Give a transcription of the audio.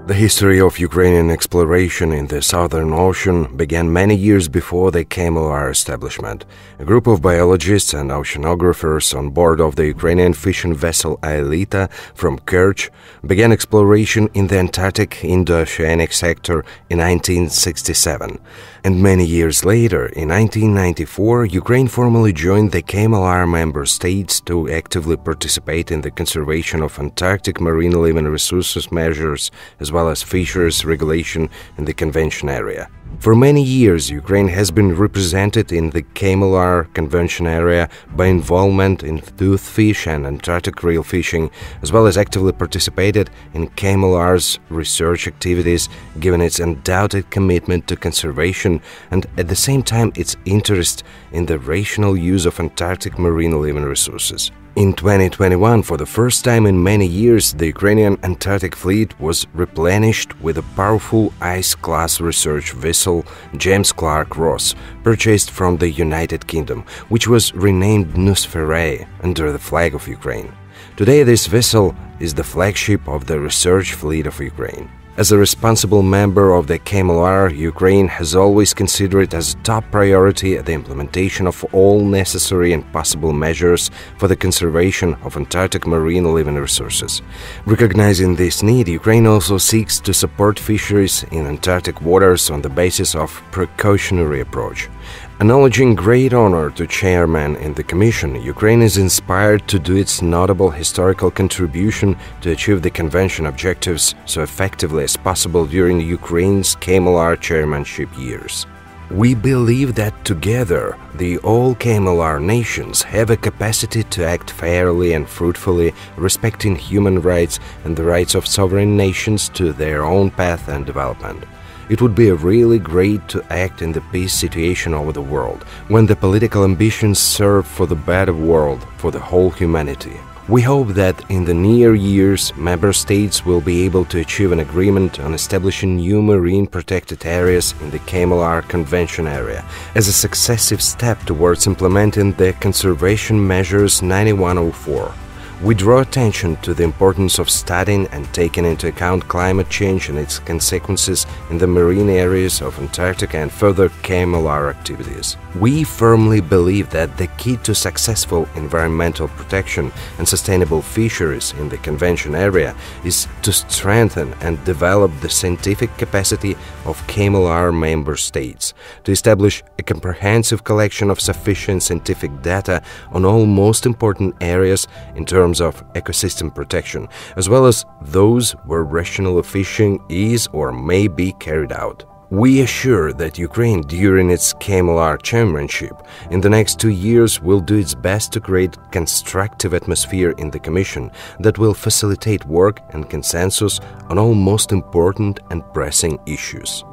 The history of Ukrainian exploration in the Southern Ocean began many years before the ККАМЛР establishment. A group of biologists and oceanographers on board of the Ukrainian fishing vessel Aelita from Kerch began exploration in the Antarctic Indo-Oceanic sector in 1967. And many years later, in 1994, Ukraine formally joined the ККАМЛР member states to actively participate in the conservation of Antarctic marine living resources measures as well as fisheries regulation in the convention area. For many years, Ukraine has been represented in the ККАМЛР convention area by involvement in toothfish and Antarctic reel fishing, as well as actively participated in ККАМЛR's research activities, given its undoubted commitment to conservation and at the same time its interest in the rational use of Antarctic marine living resources. In 2021, for the first time in many years, the Ukrainian Antarctic fleet was replenished with a powerful ice-class research vessel, James Clark Ross, purchased from the United Kingdom, which was renamed Nosferae under the flag of Ukraine. Today, this vessel is the flagship of the research fleet of Ukraine. As a responsible member of the ККАМЛР, Ukraine has always considered as a top priority the implementation of all necessary and possible measures for the conservation of Antarctic marine living resources. Recognizing this need, Ukraine also seeks to support fisheries in Antarctic waters on the basis of precautionary approach. Acknowledging great honor to chairman in the Commission, Ukraine is inspired to do its notable historical contribution to achieve the Convention objectives so effectively as possible during Ukraine's ККАМЛР chairmanship years. We believe that together, the all ККАМЛР nations have a capacity to act fairly and fruitfully, respecting human rights and the rights of sovereign nations to their own path and development. It would be really great to act in the peace situation over the world, when the political ambitions serve for the better world, for the whole humanity. We hope that in the near years, member states will be able to achieve an agreement on establishing new marine protected areas in the ККАМЛР Convention area as a successive step towards implementing the conservation measures 9104. We draw attention to the importance of studying and taking into account climate change and its consequences in the marine areas of Antarctica and further ККАМЛР activities. We firmly believe that the key to successful environmental protection and sustainable fisheries in the convention area is to strengthen and develop the scientific capacity of ККАМЛР member states, to establish a comprehensive collection of sufficient scientific data on all most important areas in terms of ecosystem protection, as well as those where rational fishing is or may be carried out. We assure that Ukraine, during its ККАМЛР chairmanship, in the next 2 years will do its best to create constructive atmosphere in the Commission that will facilitate work and consensus on all most important and pressing issues.